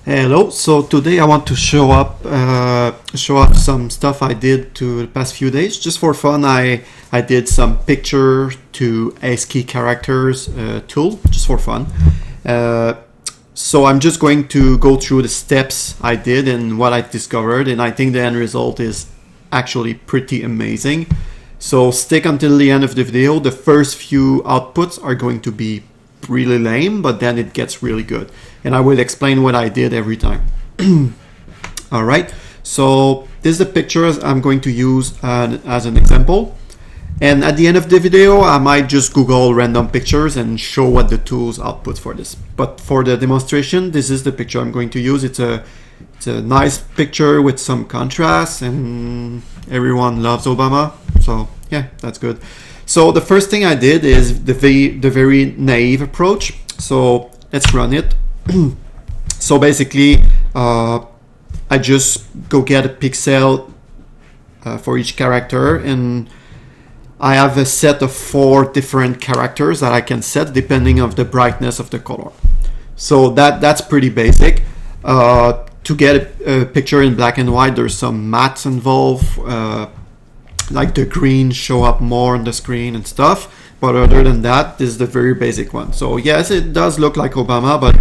Hello. So today I want to show off some stuff I did to the past few days, just for fun. I did some picture to ASCII characters tool, just for fun. So I'm just going to go through the steps I did and what I discovered, and I think the end result is actually pretty amazing. So stick until the end of the video. The first few outputs are going to be really lame, but then it gets really good, and I will explain what I did every time. All right, so this is the pictures I'm going to use as an example, and at the end of the video I might just Google random pictures and show what the tools output for this. But for the demonstration, this is the picture I'm going to use. It's a nice picture with some contrast, and everyone loves Obama, so yeah, that's good. So the first thing I did is the very naive approach. So let's run it. So basically, I just go get a pixel for each character, and I have a set of 4 different characters that I can set depending on the brightness of the color. So that's pretty basic. To get a picture in black and white, there's some maths involved. Like the green show up more on the screen and stuff, but other than that, this is the very basic one. So yes, it does look like Obama, but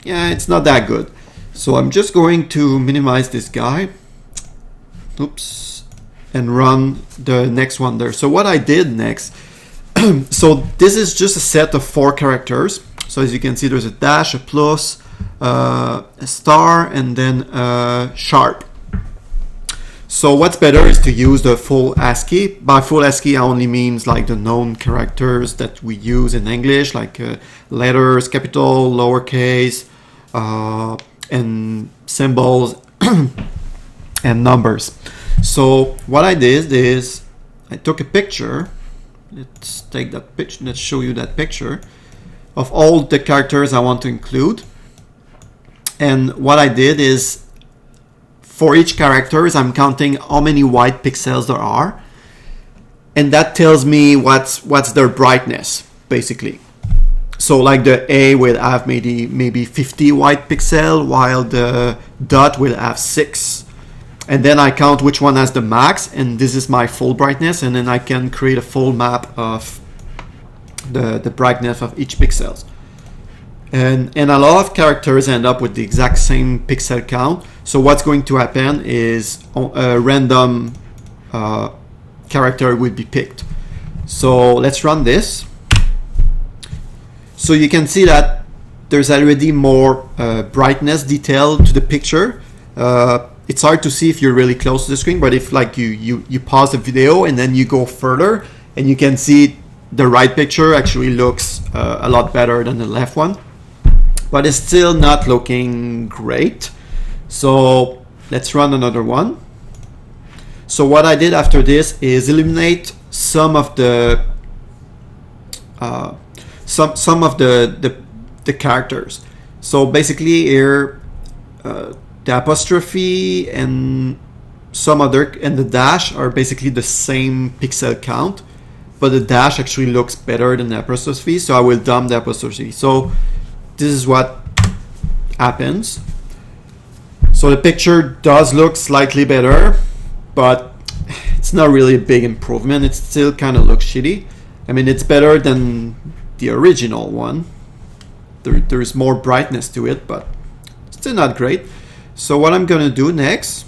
yeah, it's not that good. So I'm just going to minimize this guy, oops, and run the next one there. So what I did next, so this is just a set of 4 characters. So as you can see, there's a dash, a plus, a star, and then a sharp. So what's better is to use the full ASCII. By full ASCII, I only means like the known characters that we use in English, like letters, capital, lowercase, and symbols and numbers. So what I did is I took a picture. Let's take that picture. Let's show you that picture of all the characters I want to include. And what I did is, for each characters, I'm counting how many white pixels there are, and that tells me what's their brightness, basically. So like the A will have maybe 50 white pixel, while the dot will have 6. And then I count which one has the max, and this is my full brightness, and then I can create a full map of the brightness of each pixels. And a lot of characters end up with the exact same pixel count. So what's going to happen is a random character would be picked. So let's run this. So you can see that there's already more brightness detail to the picture. It's hard to see if you're really close to the screen, but if like you pause the video and then you go further, and you can see the right picture actually looks a lot better than the left one. But it's still not looking great. So let's run another one. So what I did after this is eliminate some of the the characters. So basically here, the apostrophe and some other and the dash are basically the same pixel count, but the dash actually looks better than the apostrophe. So I will dump the apostrophe. So this is what happens. So the picture does look slightly better, but it's not really a big improvement. It still kind of looks shitty. I mean, it's better than the original one. There's more brightness to it, but still not great. So what I'm gonna do next,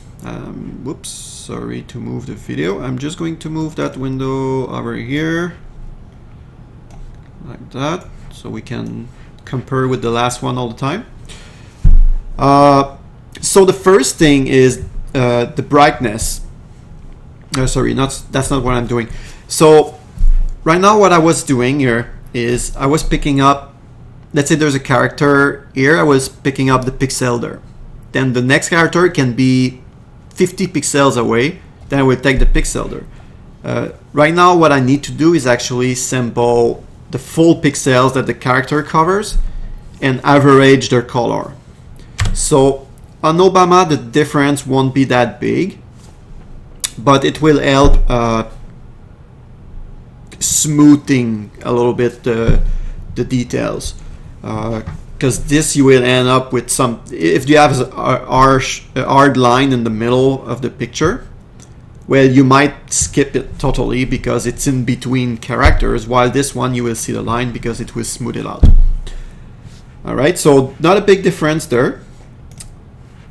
whoops, sorry to move the video. I'm just going to move that window over here, like that, so we can compare with the last one all the time. So the first thing is the brightness. Sorry, that's not what I'm doing. So right now what I was doing here is I was picking up, let's say there's a character here, I was picking up the pixel there. Then the next character can be 50 pixels away, then I will take the pixel there. Right now what I need to do is actually sample the full pixels that the character covers and average their color. So on Obama the difference won't be that big, but it will help smoothing a little bit the details. because this you will end up with some, if you have a hard line in the middle of the picture, well, you might skip it totally because it's in between characters, while this one you will see the line because it will smooth it out. All right, so not a big difference there.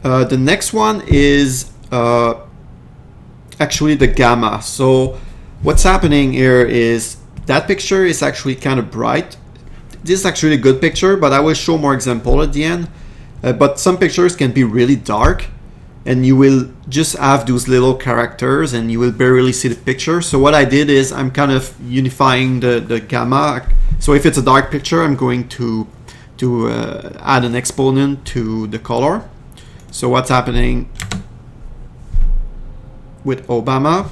The next one is actually the gamma. So what's happening here is that picture is actually kind of bright. This is actually a good picture, but I will show more example at the end. But some pictures can be really dark, and you will just have those little characters and you will barely see the picture. So what I did is I'm kind of unifying the gamma. So if it's a dark picture, I'm going to add an exponent to the color. So what's happening with Obama,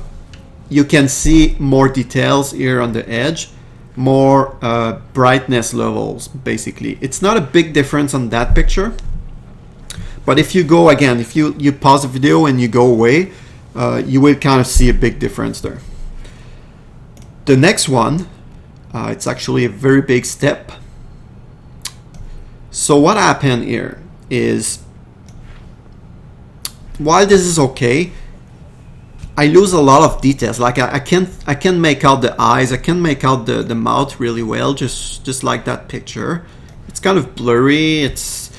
you can see more details here on the edge, more brightness levels basically. It's not a big difference on that picture, but if you go again, if you pause the video and you go away, you will kind of see a big difference there. The next one, it's actually a very big step. So what happened here is, while this is okay, I lose a lot of details. Like I can make out the eyes, I can make out the mouth really well, just like that picture. It's kind of blurry. It's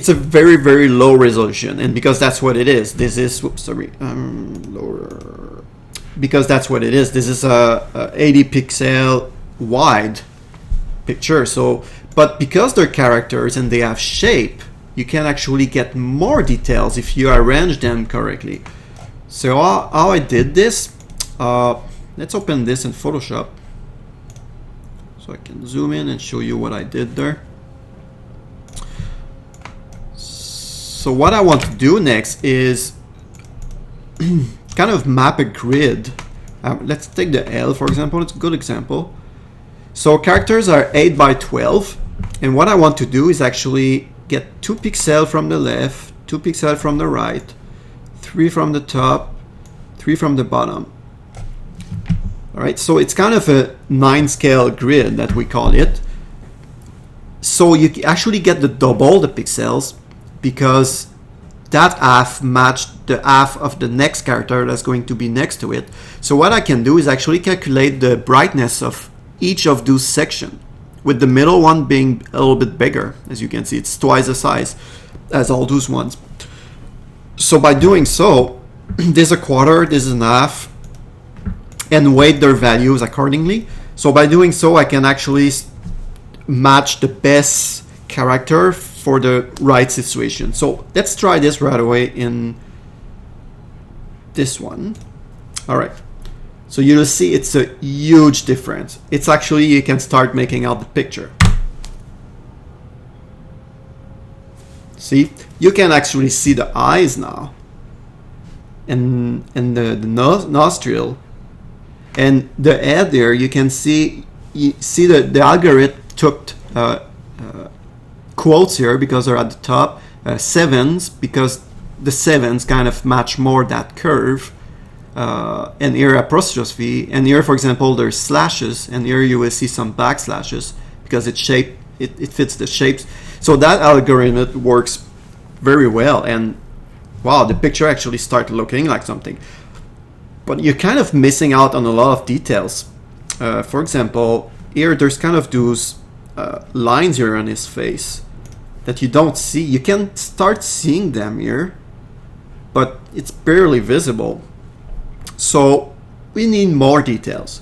a very, very low resolution, and because that's what it is. This is, whoops, sorry, lower. Because that's what it is. This is a 80 pixel wide picture. So, but because they're characters and they have shape, you can actually get more details if you arrange them correctly. So how I did this, let's open this in Photoshop so I can zoom in and show you what I did there. So what I want to do next is kind of map a grid. Let's take the L, for example. It's a good example. So characters are 8 by 12, and what I want to do is actually get 2 pixels from the left, 2 pixels from the right, 3 from the top, 3 from the bottom. All right, so it's kind of a 9 scale grid that we call it. So you actually get the double the pixels because that half matched the half of the next character that's going to be next to it. So what I can do is actually calculate the brightness of each of those sections, with the middle one being a little bit bigger. As you can see, it's twice the size as all those ones. So by doing so, this is a quarter, this is an half, and weight their values accordingly. So by doing so, I can actually match the best character for the right situation. So let's try this right away in this one. All right. So you'll see it's a huge difference. It's actually, you can start making out the picture. See, you can actually see the eyes now, and the nostril, and the head there. You can see that the algorithm took quotes here because they're at the top, sevens because the sevens kind of match more that curve. And here apostrophe, and here, for example, there's slashes, and here you will see some backslashes because it fits the shapes. So that algorithm works very well, and wow, the picture actually starts looking like something. But you're kind of missing out on a lot of details. For example, here there's kind of those lines here on his face that you don't see. You can start seeing them here, but it's barely visible. So we need more details.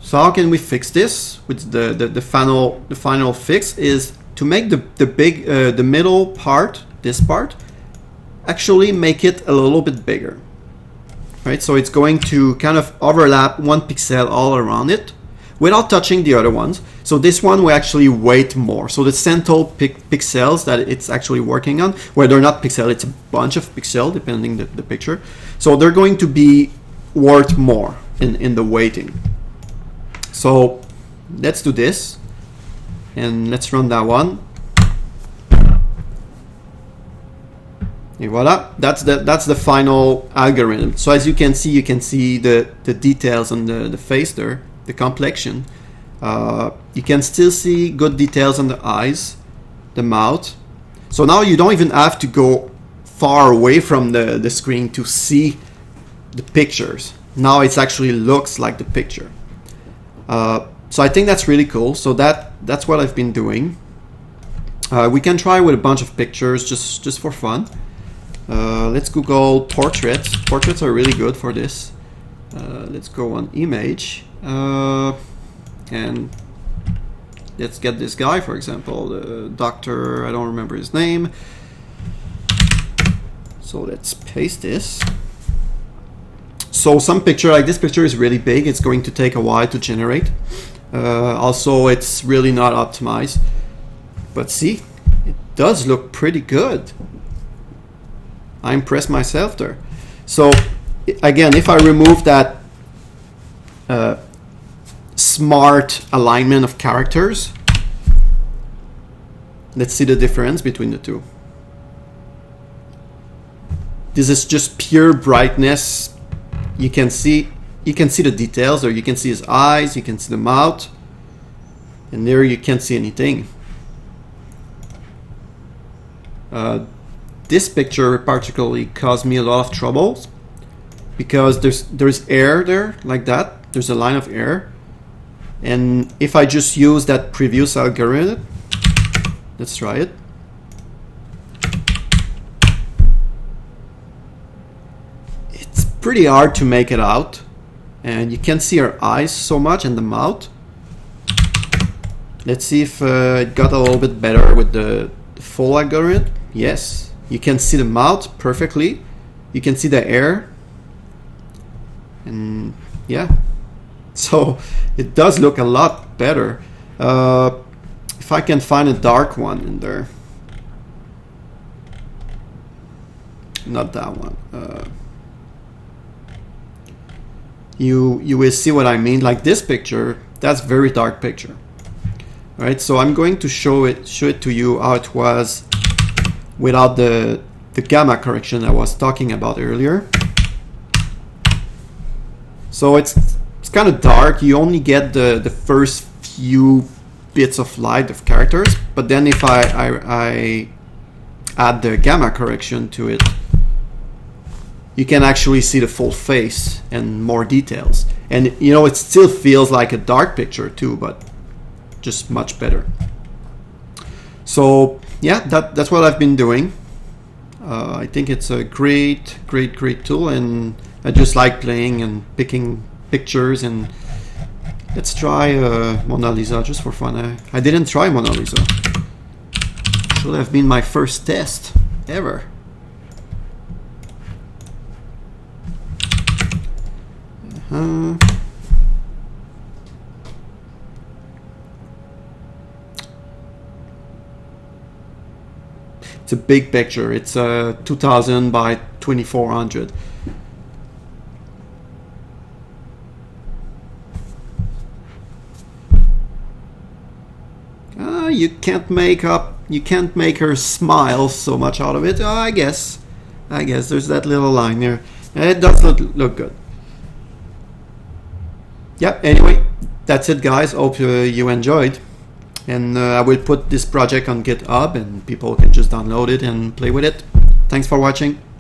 So how can we fix this? With the final fix is to make the middle part, this part, actually make it a little bit bigger. Right? So it's going to kind of overlap 1 pixel all around it without touching the other ones. So this one will actually weight more. So the central pixels that it's actually working on, where they're not pixels, it's a bunch of pixels depending the picture. So they're going to be worth more in the weighting. So let's do this, and let's run that one. And voila, that's the final algorithm. So as you can see the details on the face there, the complexion. You can still see good details on the eyes. the mouth. So now you don't even have to go far away from the screen to see the pictures. Now it actually looks like the picture. So I think that's really cool. So that's what I've been doing. We can try with a bunch of pictures just for fun. Let's Google portraits. Portraits are really good for this. Let's go on image and let's get this guy, for example, the doctor, I don't remember his name. So let's paste this. So some picture, like this picture is really big. It's going to take a while to generate. Also, it's really not optimized. But see, it does look pretty good. I impressed myself there. So again, if I remove that smart alignment of characters, let's see the difference between the two. This is just pure brightness. You can see the details, or you can see his eyes, you can see the mouth, and there you can't see anything. This picture particularly caused me a lot of troubles because there's air there, like that. There's a line of air, and if I just use that previous algorithm, let's try it. It's pretty hard to make it out, and you can't see her eyes so much and the mouth. Let's see if it got a little bit better with the full algorithm. Yes, you can see the mouth perfectly. You can see the air, and yeah, so it does look a lot better. If I can find a dark one in there, not that one. You will see what I mean. Like this picture, that's very dark picture. All right, so I'm going to show it to you how it was without the gamma correction I was talking about earlier. So it's kind of dark. You only get the first few bits of light of characters, but then if I add the gamma correction to it, you can actually see the full face and more details. And you know, it still feels like a dark picture too, but just much better. So yeah, that's what I've been doing. I think it's a great tool, and I just like playing and picking pictures. And let's try Mona Lisa just for fun. I didn't try Mona Lisa. Should have been my first test ever. It's a big picture. It's 2000 by 2400. You can't make her smile so much out of it. I guess there's that little line there. It does look good. Yeah, anyway, that's it, guys. Hope you enjoyed. And I will put this project on GitHub, and people can just download it and play with it. Thanks for watching.